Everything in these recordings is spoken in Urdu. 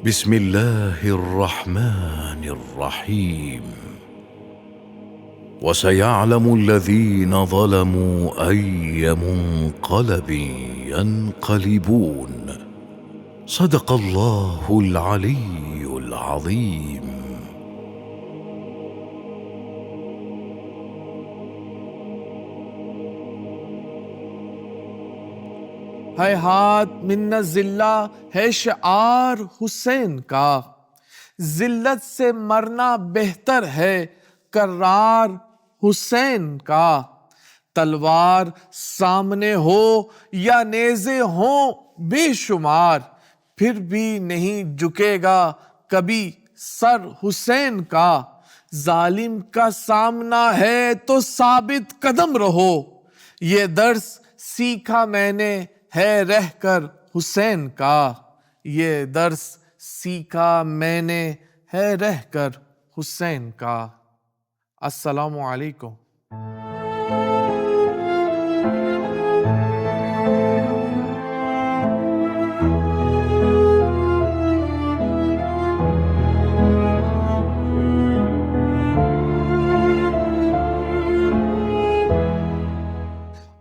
بسم الله الرحمن الرحيم. وسيعلم الذين ظلموا أي منقلب ينقلبون. صدق الله العلي العظيم. ہاتھ من الذلہ ہے شعار حسین کا، ذلت سے مرنا بہتر ہے کرار حسین کا۔ تلوار سامنے ہو یا نیزے ہوں بے شمار، پھر بھی نہیں جھکے گا کبھی سر حسین کا۔ ظالم کا سامنا ہے تو ثابت قدم رہو، یہ درس سیکھا میں نے ہے رہ کر حسین کا۔ یہ درس سیکھا میں نے ہے رہ کر حسین کا۔ السلام علیکم۔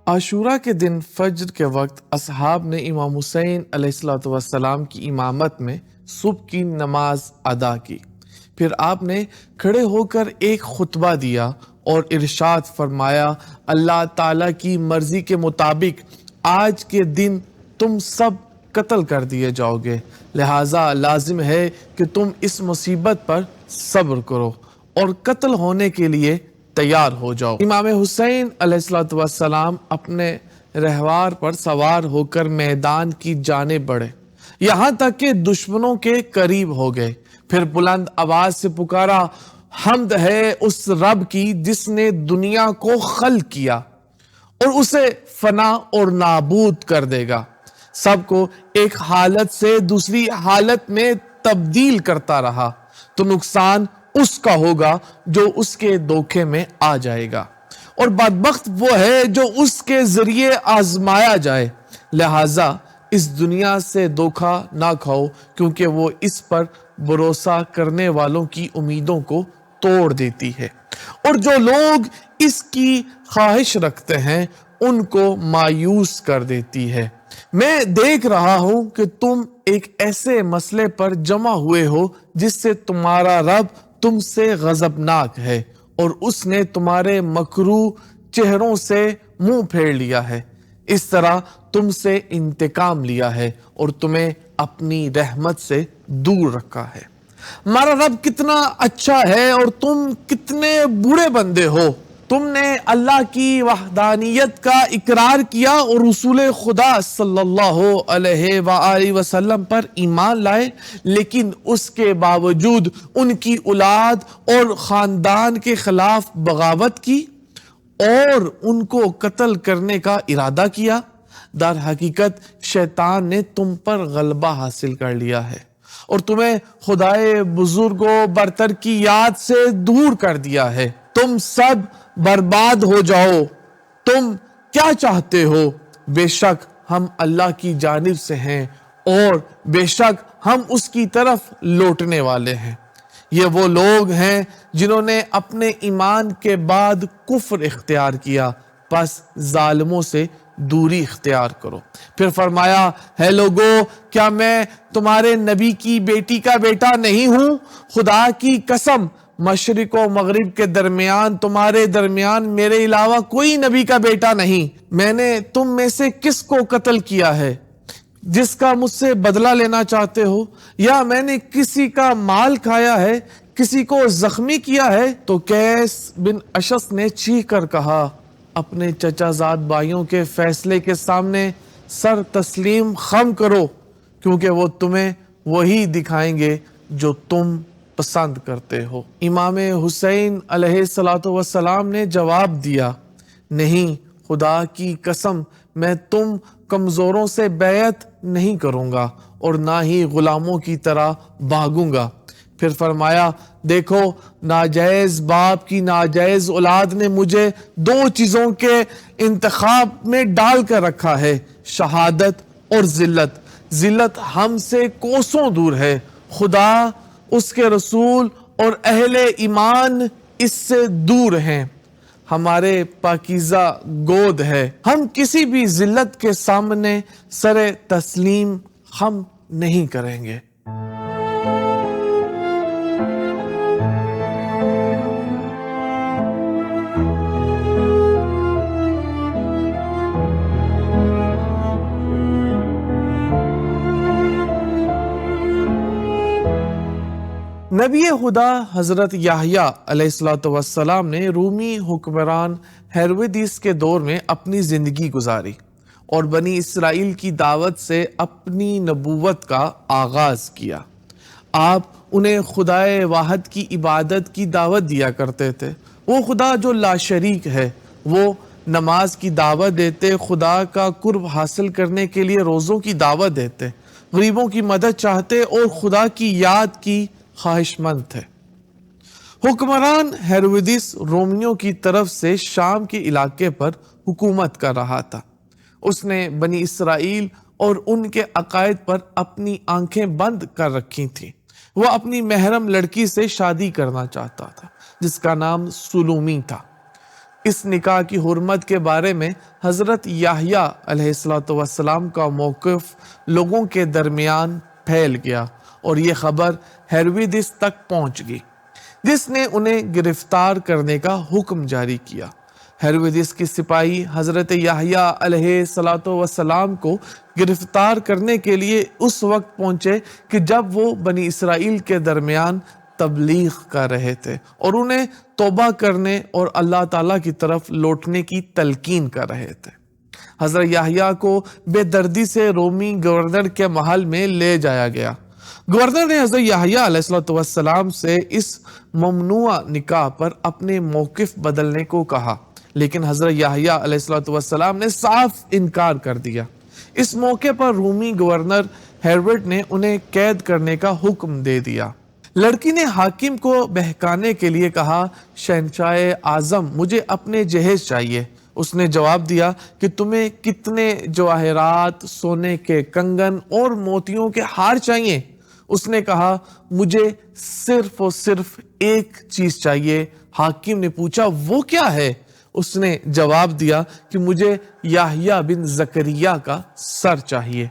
عاشوراء کے دن فجر کے وقت اصحاب نے امام حسین علیہ السلام کی امامت میں صبح کی نماز ادا کی۔ پھر آپ نے کھڑے ہو کر ایک خطبہ دیا اور ارشاد فرمایا، اللہ تعالیٰ کی مرضی کے مطابق آج کے دن تم سب قتل کر دیے جاؤ گے، لہٰذا لازم ہے کہ تم اس مصیبت پر صبر کرو اور قتل ہونے کے لیے تیار ہو جاؤ۔ امام حسین علیہ السلام اپنے رہوار پر سوار ہو کر میدان کی جانب بڑھے، یہاں تک کہ دشمنوں کے قریب ہو گئے۔ پھر بلند آواز سے پکارا، حمد ہے اس رب کی جس نے دنیا کو خلق کیا اور اسے فنا اور نابود کر دے گا، سب کو ایک حالت سے دوسری حالت میں تبدیل کرتا رہا، تو نقصان اس کا ہوگا جو اس کے دھوکے میں آ جائے گا، اور بدبخت وہ ہے جو اس کے ذریعے آزمایا جائے۔ لہٰذا اس دنیا سے دھوکہ نہ کھاؤ، کیونکہ وہ اس پر بھروسہ کرنے والوں کی امیدوں کو توڑ دیتی ہے، اور جو لوگ اس کی خواہش رکھتے ہیں ان کو مایوس کر دیتی ہے۔ میں دیکھ رہا ہوں کہ تم ایک ایسے مسئلے پر جمع ہوئے ہو جس سے تمہارا رب تم سے غضبناک ہے، اور اس نے تمہارے مکروہ چہروں سے منہ پھیر لیا ہے، اس طرح تم سے انتقام لیا ہے اور تمہیں اپنی رحمت سے دور رکھا ہے۔ ہمارا رب کتنا اچھا ہے اور تم کتنے برے بندے ہو۔ تم نے اللہ کی وحدانیت کا اقرار کیا اور رسول خدا صلی اللہ علیہ وآلہ وسلم پر ایمان لائے، لیکن اس کے باوجود ان کی اولاد اور خاندان کے خلاف بغاوت کی اور ان کو قتل کرنے کا ارادہ کیا۔ در حقیقت شیطان نے تم پر غلبہ حاصل کر لیا ہے اور تمہیں خدائے بزرگ و برتر کی یاد سے دور کر دیا ہے۔ تم سب برباد ہو جاؤ۔ تم کیا چاہتے ہو؟ بے شک ہم اللہ کی جانب سے ہیں اور بے شک ہم اس کی طرف لوٹنے والے ہیں۔ یہ وہ لوگ ہیں جنہوں نے اپنے ایمان کے بعد کفر اختیار کیا، پس ظالموں سے دوری اختیار کرو۔ پھر فرمایا، ہے لوگو، کیا میں تمہارے نبی کی بیٹی کا بیٹا نہیں ہوں؟ خدا کی قسم، مشرق و مغرب کے درمیان، تمہارے درمیان میرے علاوہ کوئی نبی کا بیٹا نہیں۔ میں نے تم میں سے کس کو قتل کیا ہے جس کا مجھ سے بدلہ لینا چاہتے ہو؟ یا میں نے کسی کا مال کھایا ہے، کسی کو زخمی کیا ہے؟ تو قیس بن اشعث نے چیخ کر کہا، اپنے چچا زاد بھائیوں کے فیصلے کے سامنے سر تسلیم خم کرو، کیونکہ وہ تمہیں وہی دکھائیں گے جو تم پسند کرتے ہو۔ امام حسین علیہ السلام نے جواب دیا، نہیں، خدا کی قسم، میں تم کمزوروں سے بیعت نہیں کروں گا اور نہ ہی غلاموں کی طرح بھاگوں گا۔ پھر فرمایا، دیکھو، ناجائز باپ کی ناجائز اولاد نے مجھے دو چیزوں کے انتخاب میں ڈال کر رکھا ہے، شہادت اور ذلت۔ ذلت ہم سے کوسوں دور ہے، خدا، اس کے رسول اور اہل ایمان اس سے دور ہیں۔ ہمارے پاکیزہ گود ہے، ہم کسی بھی ذلت کے سامنے سر تسلیم خم نہیں کریں گے۔ نبی خدا حضرت یحییٰ علیہ السلام نے رومی حکمران ہیرودیس کے دور میں اپنی زندگی گزاری اور بنی اسرائیل کی دعوت سے اپنی نبوت کا آغاز کیا۔ آپ انہیں خدائے واحد کی عبادت کی دعوت دیا کرتے تھے، وہ خدا جو لا شریک ہے۔ وہ نماز کی دعوت دیتے، خدا کا قرب حاصل کرنے کے لیے روزوں کی دعوت دیتے، غریبوں کی مدد چاہتے اور خدا کی یاد کی خواہش مند تھے۔ حکمران ہیرودیس رومیوں کی طرف سے شام کے علاقے پر حکومت کر رہا تھا۔ اس نے بنی اسرائیل اور ان کے عقائد پر اپنی آنکھیں بند کر رکھی تھیں۔ وہ اپنی محرم لڑکی سے شادی کرنا چاہتا تھا جس کا نام سلومی تھا۔ اس نکاح کی حرمت کے بارے میں حضرت یحییٰ علیہ السلام کا موقف لوگوں کے درمیان پھیل گیا اور یہ خبر ہیرودیس تک پہنچ گئی، جس نے انہیں گرفتار کرنے کا حکم جاری کیا۔ ہیرودیس کی سپاہی حضرت یحییٰ علیہ السلام کو گرفتار کرنے کے لیے اس وقت پہنچے کہ جب وہ بنی اسرائیل کے درمیان تبلیغ کر رہے تھے اور انہیں توبہ کرنے اور اللہ تعالیٰ کی طرف لوٹنے کی تلقین کر رہے تھے۔ حضرت یحییٰ کو بے دردی سے رومی گورنر کے محل میں لے جایا گیا۔ گورنر نے حضرت یحییٰ علیہ السلام سے اس ممنوع نکاح پر اپنے موقف بدلنے کو کہا، لیکن حضرت یحییٰ علیہ السلام نے صاف انکار کر دیا۔ اس موقع پر رومی گورنر ہیروڈ نے انہیں قید کرنے کا حکم دے دیا۔ لڑکی نے حاکم کو بہکانے کے لیے کہا، شہنشاہ اعظم، مجھے اپنے جہیز چاہیے۔ اس نے جواب دیا کہ تمہیں کتنے جواہرات، سونے کے کنگن اور موتیوں کے ہار چاہیے؟ اس نے کہا، مجھے صرف اور صرف ایک چیز چاہیے۔ حاکم نے پوچھا، وہ کیا ہے؟ اس نے جواب دیا کہ مجھے یحییٰ بن زکریا کا سر چاہیے۔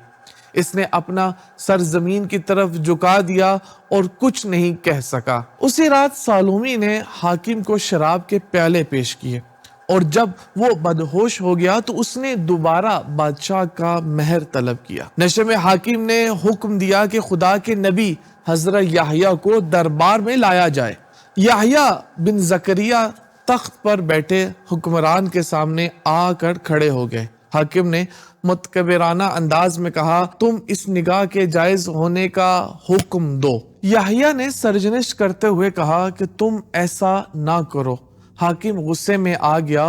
اس نے اپنا سر زمین کی طرف جھکا دیا اور کچھ نہیں کہہ سکا۔ اسی رات سالومی نے حاکم کو شراب کے پیالے پیش کیے اور جب وہ بدہوش ہو گیا تو اس نے دوبارہ بادشاہ کا مہر طلب کیا۔ نشے میں حاکم نے حکم دیا کہ خدا کے نبی حضرت یحییٰ کو دربار میں لایا جائے۔ یحییٰ بن زکریا تخت پر بیٹھے حکمران کے سامنے آ کر کھڑے ہو گئے۔ حاکم نے متکبرانہ انداز میں کہا، تم اس نگاہ کے جائز ہونے کا حکم دو۔ یحییٰ نے سرزنش کرتے ہوئے کہا کہ تم ایسا نہ کرو۔ حاکم غصے میں آ گیا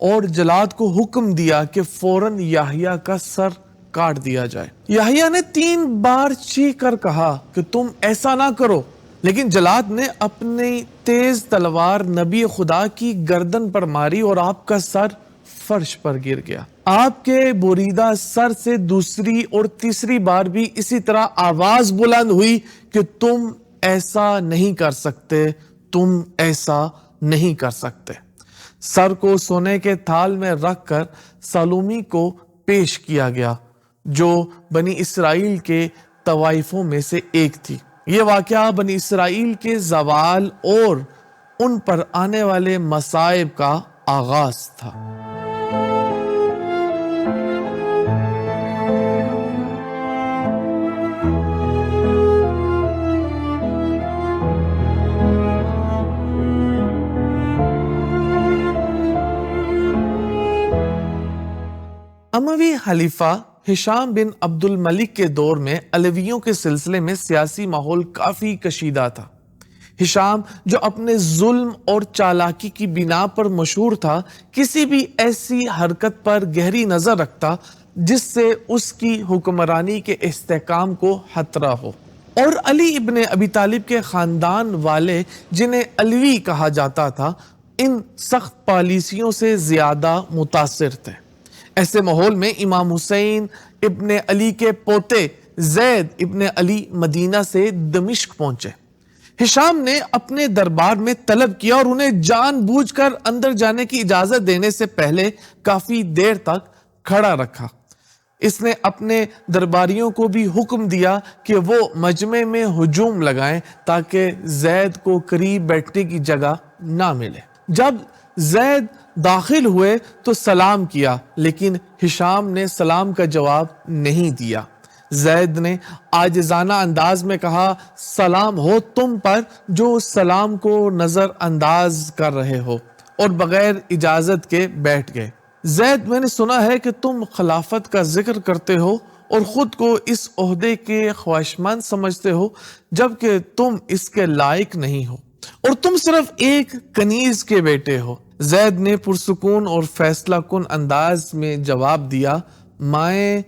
اور جلاد کو حکم دیا کہ فوراً یحییٰ کا سر کاٹ دیا جائے۔ یحییٰ نے 3 بار چیخ کر کہا کہ تم ایسا نہ کرو، لیکن جلاد نے اپنی تیز تلوار نبی خدا کی گردن پر ماری اور آپ کا سر فرش پر گر گیا۔ آپ کے بریدہ سر سے دوسری اور تیسری بار بھی اسی طرح آواز بلند ہوئی کہ تم ایسا نہیں کر سکتے، تم ایسا نہیں کر سکتے۔ سر کو سونے کے تھال میں رکھ کر سالومی کو پیش کیا گیا، جو بنی اسرائیل کے طوائفوں میں سے ایک تھی۔ یہ واقعہ بنی اسرائیل کے زوال اور ان پر آنے والے مصائب کا آغاز تھا۔ اموی خلیفہ ہشام بن عبد الملک کے دور میں علویوں کے سلسلے میں سیاسی ماحول کافی کشیدہ تھا۔ ہشام، جو اپنے ظلم اور چالاکی کی بنا پر مشہور تھا، کسی بھی ایسی حرکت پر گہری نظر رکھتا جس سے اس کی حکمرانی کے استحکام کو خطرہ ہو، اور علی ابن ابی طالب کے خاندان والے، جنہیں علوی کہا جاتا تھا، ان سخت پالیسیوں سے زیادہ متاثر تھے۔ ایسے ماحول میں امام حسین ابن علی کے پوتے زید ابن علی مدینہ سے دمشق پہنچے۔ ہشام نے اپنے دربار میں طلب کیا اور انہیں جان بوجھ کر اندر جانے کی اجازت دینے سے پہلے کافی دیر تک کھڑا رکھا۔ اس نے اپنے درباریوں کو بھی حکم دیا کہ وہ مجمع میں ہجوم لگائیں تاکہ زید کو قریب بیٹھنے کی جگہ نہ ملے۔ جب زید داخل ہوئے تو سلام کیا، لیکن ہشام نے سلام کا جواب نہیں دیا۔ زید نے عاجزانہ انداز میں کہا، سلام ہو تم پر جو سلام کو نظر انداز کر رہے ہو، اور بغیر اجازت کے بیٹھ گئے۔ زید، میں نے سنا ہے کہ تم خلافت کا ذکر کرتے ہو اور خود کو اس عہدے کے خواہشمند سمجھتے ہو، جبکہ تم اس کے لائق نہیں ہو، اور تم صرف ایک کنیز کے بیٹے ہو۔ زید نے پرسکون اور فیصلہ کن انداز میں جواب دیا، مائیں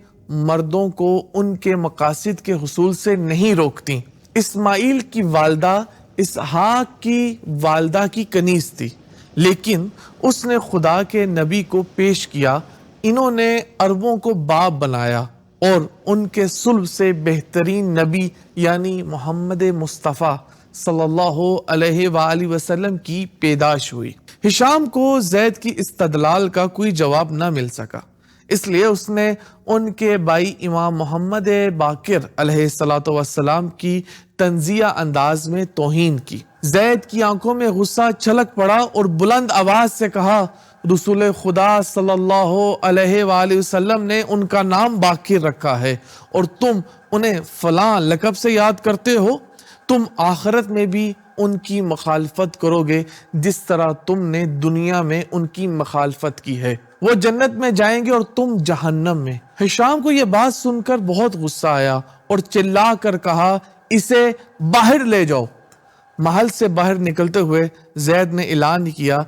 مردوں کو ان کے مقاصد کے حصول سے نہیں روکتی۔ اسماعیل کی والدہ اسحاق کی والدہ کی کنیز تھی، لیکن اس نے خدا کے نبی کو پیش کیا۔ انہوں نے عربوں کو باپ بنایا اور ان کے صلب سے بہترین نبی یعنی محمد مصطفیٰ صلی اللہ علیہ وآلہ وسلم کی پیدائش ہوئی۔ ہشام کو زید کی استدلال کا کوئی جواب نہ مل سکا، اس لیے اس نے ان کے بھائی امام محمد باقر علیہ الصلوۃ والسلام کی تنزیہ انداز میں توہین کی۔ زید کی آنکھوں میں غصہ چھلک پڑا اور بلند آواز سے کہا، رسول خدا صلی اللہ علیہ وآلہ وسلم نے ان کا نام باقر رکھا ہے اور تم انہیں فلاں لقب سے یاد کرتے ہو۔ تم آخرت میں بھی ان کی مخالفت کرو گے جس طرح تم نے دنیا میں ان کی مخالفت کی ہے۔ وہ جنت میں جائیں گے اور تم جہنم میں۔ ہشام کو یہ بات سن کر بہت غصہ آیا اور چلا کر کہا، اسے باہر لے جاؤ۔ محل سے باہر نکلتے ہوئے زید نے اعلان کیا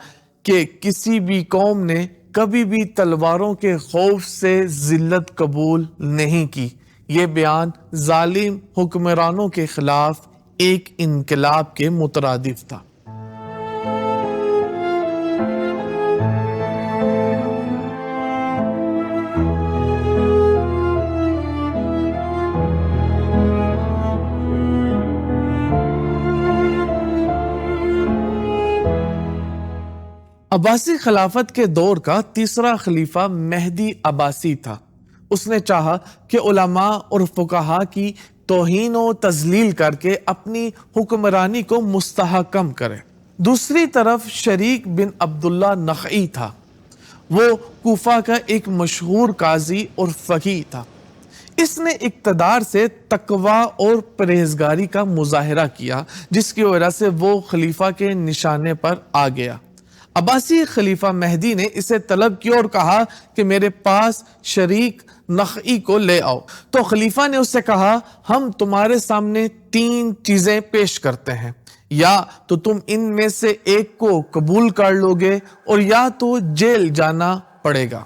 کہ کسی بھی قوم نے کبھی بھی تلواروں کے خوف سے ذلت قبول نہیں کی۔ یہ بیان ظالم حکمرانوں کے خلاف ایک انقلاب کے مترادف تھا۔ عباسی خلافت کے دور کا تیسرا خلیفہ مہدی عباسی تھا۔ اس نے چاہا کہ علماء اور فقہاء کی توہین و تذلیل کر کے اپنی حکمرانی کو مستحکم کرے۔ دوسری طرف شریک بن عبداللہ نخعی تھا۔ وہ کوفہ کا ایک مشہور قاضی اور فقیہ تھا۔ اس نے اقتدار سے تقوی اور پرہیزگاری کا مظاہرہ کیا، جس کی وجہ سے وہ خلیفہ کے نشانے پر آ گیا۔ عباسی خلیفہ مہدی نے اسے طلب کیا اور کہا کہ میرے پاس شریک نخعی کو لے آؤ۔ تو خلیفہ نے اس سے کہا، ہم تمہارے سامنے 3 چیزیں پیش کرتے ہیں، یا تو تم ان میں سے ایک کو قبول کر لو گے اور یا تو جیل جانا پڑے گا،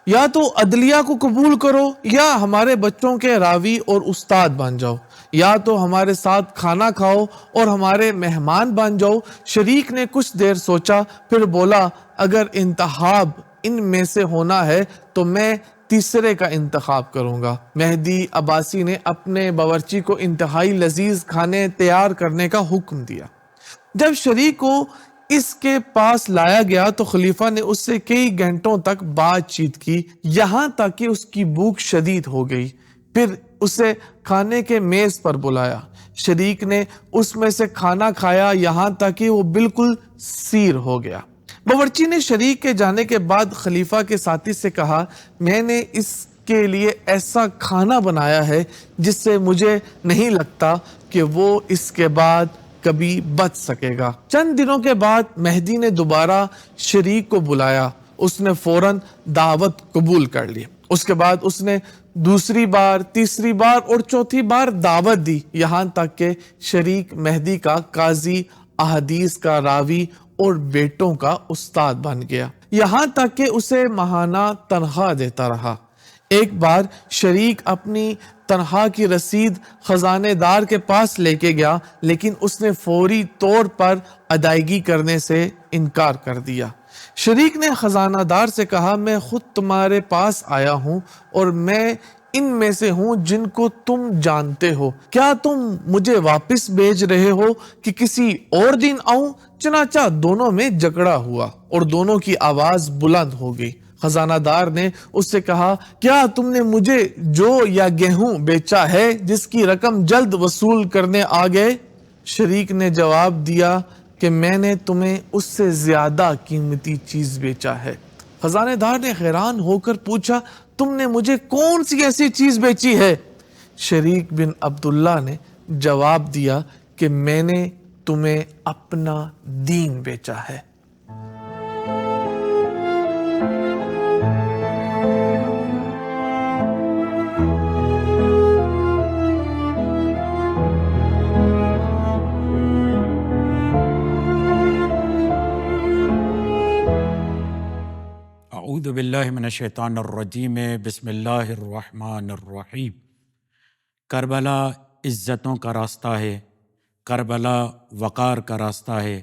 یا تو عدلیہ کو قبول کرو یا ہمارے بچوں کے راوی اور استاد بن جاؤ، یا تو ہمارے ساتھ کھانا کھاؤ اور ہمارے مہمان بن جاؤ۔ شریک نے کچھ دیر سوچا، پھر بولا، اگر انتخاب ان میں سے ہونا ہے تو میں تیسرے کا انتخاب کروں گا۔ مہدی عباسی نے اپنے باورچی کو انتہائی لذیذ کھانے تیار کرنے کا حکم دیا۔ جب شریک کو اس کے پاس لایا گیا تو خلیفہ نے اس سے کئی گھنٹوں تک بات چیت کی، یہاں تک کہ اس کی بھوک شدید ہو گئی۔ پھر اسے کھانے کے میز پر بلایا، شریک نے اس میں سے کھانا کھایا یہاں تک کہ وہ بالکل سیر ہو گیا۔ باورچی نے شریک کے جانے کے بعد خلیفہ کے ساتھی سے کہا، میں نے اس کے لیے ایسا کھانا بنایا ہے جس سے مجھے نہیں لگتا کہ وہ اس کے بعد کبھی بچ سکے گا۔ چند دنوں کے بعد مہدی نے دوبارہ شریک کو بلایا، اس نے فوراً دعوت قبول کر لی۔ اس کے بعد اس نے دوسری بار، تیسری بار اور چوتھی بار دعوت دی، یہاں تک کہ شریک مہدی کا قاضی، احادیث کا راوی اور بیٹوں کا استاد بن گیا، یہاں تک کہ اسے ماہانہ تنخواہ دیتا رہا۔ ایک بار شریک اپنی تنخواہ کی رسید خزانے دار کے پاس لے کے گیا، لیکن اس نے فوری طور پر ادائیگی کرنے سے انکار کر دیا۔ شریک نے خزانہ دار سے کہا، میں خود تمہارے پاس آیا ہوں اور میں ان میں سے ہوں جن کو تم جانتے ہو، کیا تم مجھے واپس بھیج رہے ہو کہ کسی اور دن آؤں؟ چنانچہ دونوں میں جھگڑا ہوا اور دونوں کی آواز بلند ہو گئی۔ خزانہ دار نے اس سے کہا، کیا تم نے مجھے جو یا گیہوں بیچا ہے جس کی رقم جلد وصول کرنے آ گئے؟ شریک نے جواب دیا کہ میں نے تمہیں اس سے زیادہ قیمتی چیز بیچا ہے۔ خزانے دار نے حیران ہو کر پوچھا، تم نے مجھے کون سی ایسی چیز بیچی ہے؟ شریک بن عبداللہ نے جواب دیا کہ میں نے تمہیں اپنا دین بیچا ہے۔ اعوذ باللہ من الشیطان الرجیم، بسم اللہ الرحمن الرحیم۔ کربلا عزتوں کا راستہ ہے، کربلا وقار کا راستہ ہے،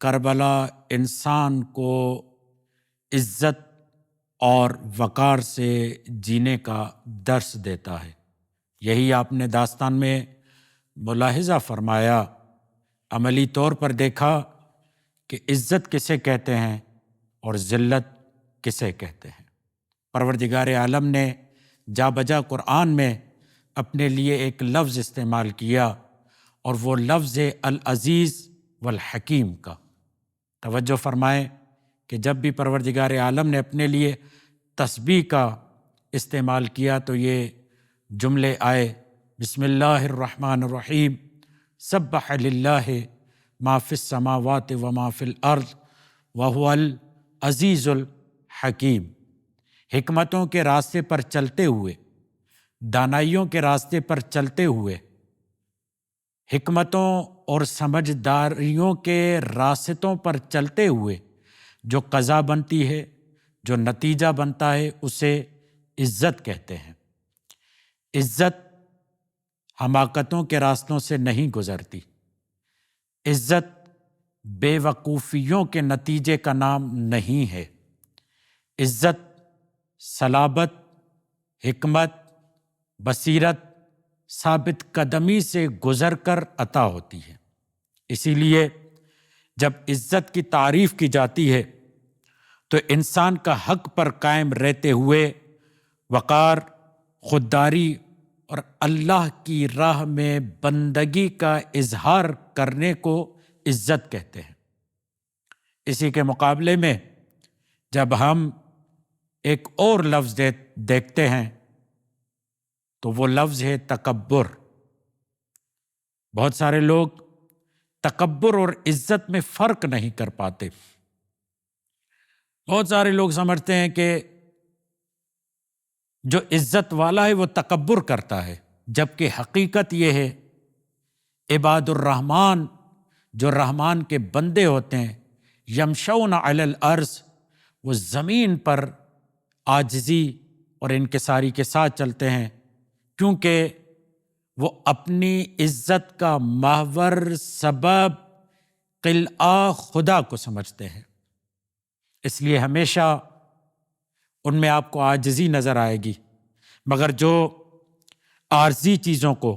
کربلا انسان کو عزت اور وقار سے جینے کا درس دیتا ہے۔ یہی آپ نے داستان میں ملاحظہ فرمایا، عملی طور پر دیکھا کہ عزت کسے کہتے ہیں اور ذلت کسے کہتے ہیں۔ پروردگار عالم نے جا بجا قرآن میں اپنے لیے ایک لفظ استعمال کیا اور وہ لفظ العزیز والحکیم کا۔ توجہ فرمائیں کہ جب بھی پروردگار عالم نے اپنے لیے تسبیح کا استعمال کیا تو یہ جملے آئے، بسم اللہ الرحمن الرحیم، سبح للہ ما فی السماوات وما فی الارض وہو العزیز الحکیم۔ حکمتوں کے راستے پر چلتے ہوئے، دانائیوں کے راستے پر چلتے ہوئے، حکمتوں اور سمجھداریوں کے راستوں پر چلتے ہوئے جو قضا بنتی ہے، جو نتیجہ بنتا ہے، اسے عزت کہتے ہیں۔ عزت حماقتوں کے راستوں سے نہیں گزرتی، عزت بے وقوفیوں کے نتیجے کا نام نہیں ہے۔ عزت صلابت، حکمت، بصیرت، ثابت قدمی سے گزر کر عطا ہوتی ہے۔ اسی لیے جب عزت کی تعریف کی جاتی ہے تو انسان کا حق پر قائم رہتے ہوئے وقار، خودداری اور اللہ کی راہ میں بندگی کا اظہار کرنے کو عزت کہتے ہیں۔ اسی کے مقابلے میں جب ہم ایک اور لفظ دیکھتے ہیں تو وہ لفظ ہے تکبر۔ بہت سارے لوگ تکبر اور عزت میں فرق نہیں کر پاتے۔ بہت سارے لوگ سمجھتے ہیں کہ جو عزت والا ہے وہ تکبر کرتا ہے، جبکہ حقیقت یہ ہے عباد الرحمن جو رحمان کے بندے ہوتے ہیں، یمشون علی الارض، وہ زمین پر عاجزی اور انکساری کے ساتھ چلتے ہیں، کیونکہ وہ اپنی عزت کا محور سبب قلعہ خدا کو سمجھتے ہیں۔ اس لیے ہمیشہ ان میں آپ کو عاجزی نظر آئے گی، مگر جو عارضی چیزوں کو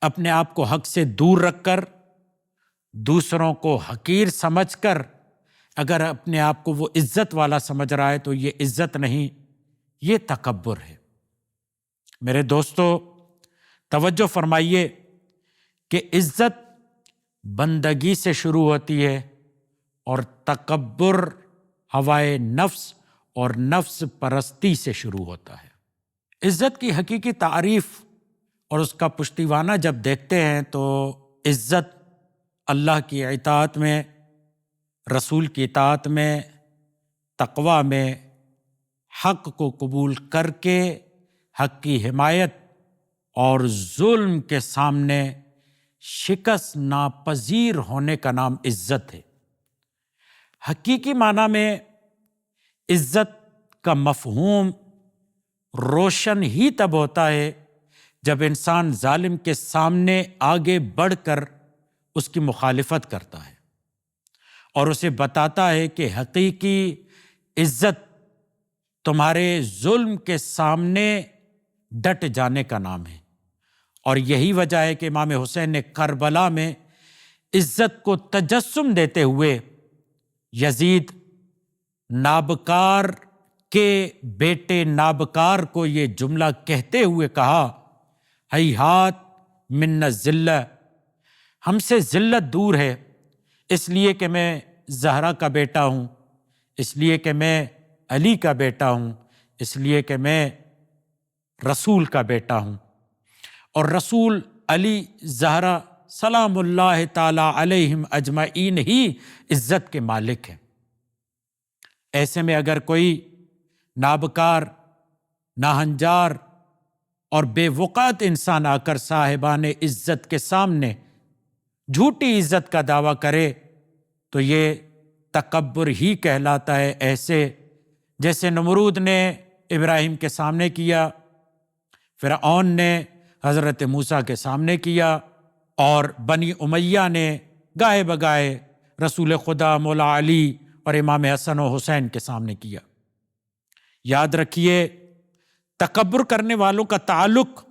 اپنے آپ کو حق سے دور رکھ کر دوسروں کو حقیر سمجھ کر اگر اپنے آپ کو وہ عزت والا سمجھ رہا ہے تو یہ عزت نہیں، یہ تکبر ہے۔ میرے دوستو توجہ فرمائیے کہ عزت بندگی سے شروع ہوتی ہے اور تکبر ہوائے نفس اور نفس پرستی سے شروع ہوتا ہے۔ عزت کی حقیقی تعریف اور اس کا پشتیوانہ جب دیکھتے ہیں تو عزت اللہ کی اطاعت میں، رسول کی اطاعت میں، تقوی میں، حق کو قبول کر کے حق کی حمایت اور ظلم کے سامنے شکست ناپذیر ہونے کا نام عزت ہے۔ حقیقی معنی میں عزت کا مفہوم روشن ہی تب ہوتا ہے جب انسان ظالم کے سامنے آگے بڑھ کر اس کی مخالفت کرتا ہے اور اسے بتاتا ہے کہ حقیقی عزت تمہارے ظلم کے سامنے ڈٹ جانے کا نام ہے۔ اور یہی وجہ ہے کہ امام حسین نے کربلا میں عزت کو تجسم دیتے ہوئے یزید نابکار کے بیٹے نابکار کو یہ جملہ کہتے ہوئے کہا، ہیہات من الذلہ، ہم سے ذلت دور ہے، اس لیے کہ میں زہرا کا بیٹا ہوں، اس لیے کہ میں علی کا بیٹا ہوں، اس لیے کہ میں رسول کا بیٹا ہوں۔ اور رسول علی زہرا سلام اللہ تعالی علیہم اجمعین ہی عزت کے مالک ہیں۔ ایسے میں اگر کوئی نابکار، ناہنجار اور بے وقعت انسان آ کر صاحبان عزت کے سامنے جھوٹی عزت کا دعویٰ کرے تو یہ تکبر ہی کہلاتا ہے، ایسے جیسے نمرود نے ابراہیم کے سامنے کیا، فرعون نے حضرت موسیٰ کے سامنے کیا، اور بنی امیہ نے گائے بگائے رسول خدا مولا علی اور امام حسن و حسین کے سامنے کیا۔ یاد رکھیے تکبر کرنے والوں کا تعلق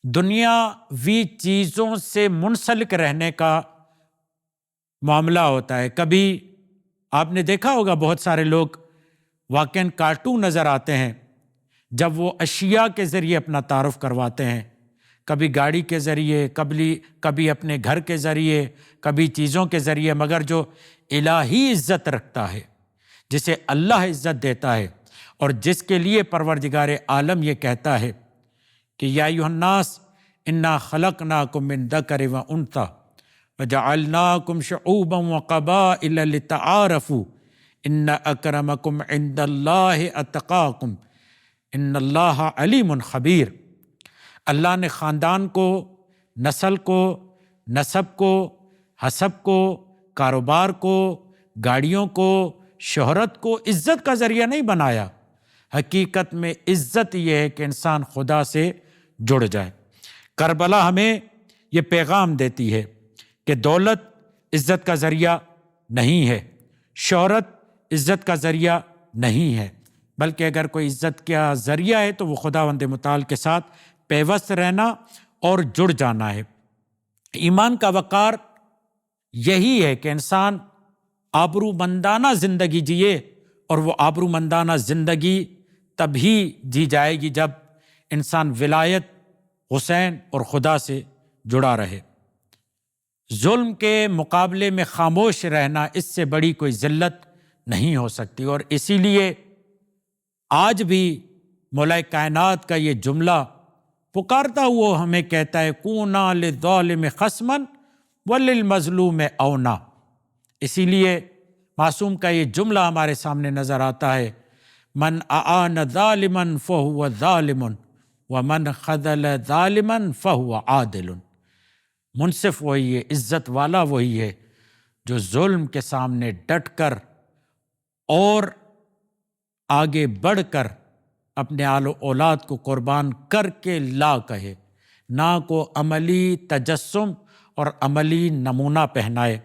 دنیاوی چیزوں سے منسلک رہنے کا معاملہ ہوتا ہے۔ کبھی آپ نے دیکھا ہوگا بہت سارے لوگ واقعاً کارٹون نظر آتے ہیں جب وہ اشیاء کے ذریعے اپنا تعارف کرواتے ہیں، کبھی گاڑی کے ذریعے، کبھی اپنے گھر کے ذریعے، کبھی چیزوں کے ذریعے، مگر جو الہی عزت رکھتا ہے، جسے اللہ عزت دیتا ہے اور جس کے لیے پروردگار عالم یہ کہتا ہے کہ یا ایھا الناس انا خلقناکم من ذکر و انثی وجعلناکم شعوبا وقبائل لتعارفوا ان اکرمکم عند اللہ اتقاکم ان اللہ علیم خبیر۔ اللہ نے خاندان کو، نسل کو، نسب کو، حسب کو، کاروبار کو، گاڑیوں کو، شہرت کو عزت کا ذریعہ نہیں بنایا۔ حقیقت میں عزت یہ ہے کہ انسان خدا سے جڑ جائے۔ کربلا ہمیں یہ پیغام دیتی ہے کہ دولت عزت کا ذریعہ نہیں ہے، شہرت عزت کا ذریعہ نہیں ہے، بلکہ اگر کوئی عزت کا ذریعہ ہے تو وہ خداوند متعال کے ساتھ پیوست رہنا اور جڑ جانا ہے۔ ایمان کا وقار یہی ہے کہ انسان آبرومندانہ زندگی جیے، اور وہ آبرومندانہ زندگی تبھی جی جائے گی جب انسان ولایت حسین اور خدا سے جڑا رہے۔ ظلم کے مقابلے میں خاموش رہنا اس سے بڑی کوئی ذلت نہیں ہو سکتی، اور اسی لیے آج بھی مولا کائنات کا یہ جملہ پکارتا ہوا ہمیں کہتا ہے کونا للظالم خصما وللمظلوم اونا۔ اسی لیے معصوم کا یہ جملہ ہمارے سامنے نظر آتا ہے، من اعان ظالما فہو ظالم ومن خذل ظالما فہو عادل۔ منصف وہی ہے، عزت والا وہی ہے جو ظلم کے سامنے ڈٹ کر اور آگے بڑھ کر اپنے آل و اولاد کو قربان کر کے لا کہے، نہ کو عملی تجسم اور عملی نمونہ پہنائے۔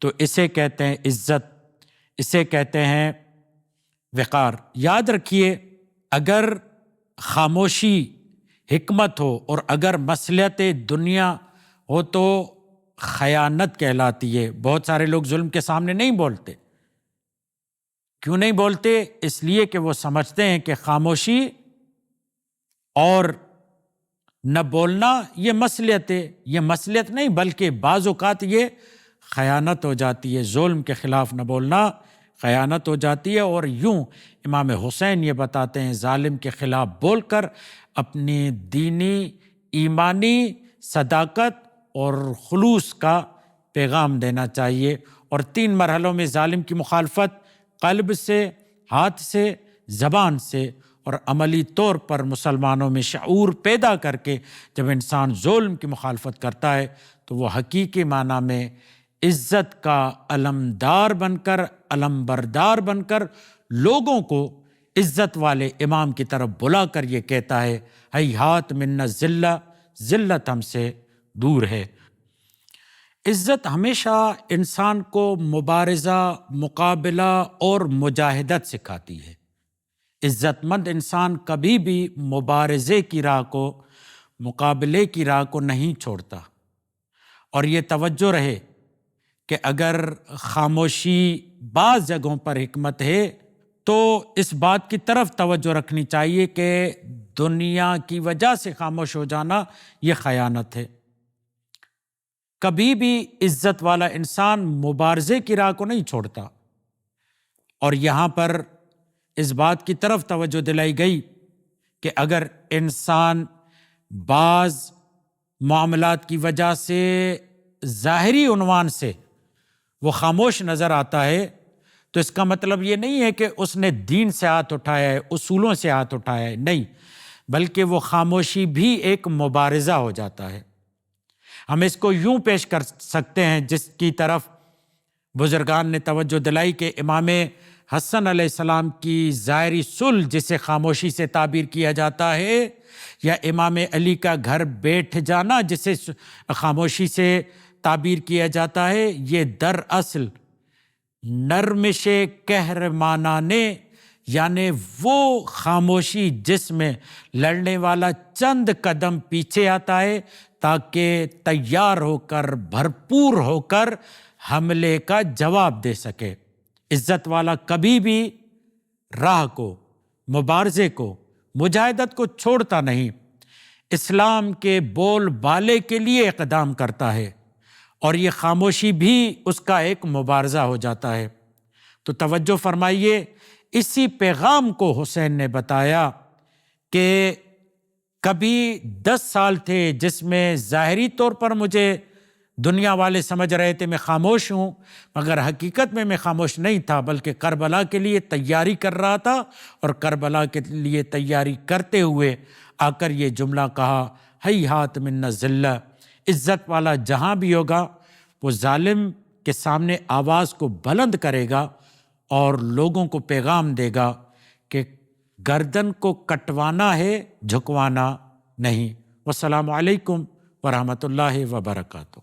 تو اسے کہتے ہیں عزت، اسے کہتے ہیں وقار۔ یاد رکھیے اگر خاموشی حکمت ہو اور اگر مصلحت دنیا ہو تو خیانت کہلاتی ہے۔ بہت سارے لوگ ظلم کے سامنے نہیں بولتے۔ کیوں نہیں بولتے؟ اس لیے کہ وہ سمجھتے ہیں کہ خاموشی اور نہ بولنا یہ مصلحت ہے۔ یہ مصلحت نہیں، بلکہ بعض اوقات یہ خیانت ہو جاتی ہے۔ ظلم کے خلاف نہ بولنا خیانت ہو جاتی ہے۔ اور یوں امام حسین یہ بتاتے ہیں ظالم کے خلاف بول کر اپنی دینی ایمانی صداقت اور خلوص کا پیغام دینا چاہیے۔ اور 3 مرحلوں میں ظالم کی مخالفت قلب سے، ہاتھ سے، زبان سے اور عملی طور پر مسلمانوں میں شعور پیدا کر کے جب انسان ظلم کی مخالفت کرتا ہے تو وہ حقیقی معنی میں عزت کا علمدار بن کر، علم بردار بن کر لوگوں کو عزت والے امام کی طرف بلا کر یہ کہتا ہے ہیہات منا الذلہ، ذلت ہم سے دور ہے۔ عزت ہمیشہ انسان کو مبارزہ، مقابلہ اور مجاہدت سکھاتی ہے۔ عزت مند انسان کبھی بھی مبارزے کی راہ کو، مقابلے کی راہ کو نہیں چھوڑتا۔ اور یہ توجہ رہے کہ اگر خاموشی بعض جگہوں پر حکمت ہے تو اس بات کی طرف توجہ رکھنی چاہیے کہ دنیا کی وجہ سے خاموش ہو جانا یہ خیانت ہے۔ کبھی بھی عزت والا انسان مبارزے کی راہ کو نہیں چھوڑتا۔ اور یہاں پر اس بات کی طرف توجہ دلائی گئی کہ اگر انسان بعض معاملات کی وجہ سے ظاہری عنوان سے وہ خاموش نظر آتا ہے تو اس کا مطلب یہ نہیں ہے کہ اس نے دین سے ہاتھ اٹھایا ہے، اصولوں سے ہاتھ اٹھایا ہے، نہیں، بلکہ وہ خاموشی بھی ایک مبارزہ ہو جاتا ہے۔ ہم اس کو یوں پیش کر سکتے ہیں جس کی طرف بزرگان نے توجہ دلائی کہ امام حسن علیہ السلام کی ظاہری صلح جسے خاموشی سے تعبیر کیا جاتا ہے، یا امام علی کا گھر بیٹھ جانا جسے خاموشی سے تعبیر کیا جاتا ہے، یہ دراصل نرمش قہرمانانے، یعنی وہ خاموشی جس میں لڑنے والا چند قدم پیچھے آتا ہے تاکہ تیار ہو کر، بھرپور ہو کر حملے کا جواب دے سکے۔ عزت والا کبھی بھی راہ کو، مبارزے کو، مجاہدت کو چھوڑتا نہیں، اسلام کے بول بالے کے لیے اقدام کرتا ہے، اور یہ خاموشی بھی اس کا ایک مبارزہ ہو جاتا ہے۔ تو توجہ فرمائیے، اسی پیغام کو حسین نے بتایا کہ کبھی 10 سال تھے جس میں ظاہری طور پر مجھے دنیا والے سمجھ رہے تھے میں خاموش ہوں، مگر حقیقت میں خاموش نہیں تھا، بلکہ کربلا کے لیے تیاری کر رہا تھا، اور کربلا کے لیے تیاری کرتے ہوئے آ کر یہ جملہ کہا ہیہات منا الذلہ۔ عزت والا جہاں بھی ہوگا وہ ظالم کے سامنے آواز کو بلند کرے گا اور لوگوں کو پیغام دے گا کہ گردن کو کٹوانا ہے، جھکوانا نہیں۔ والسلام علیکم ورحمۃ اللہ وبرکاتہ۔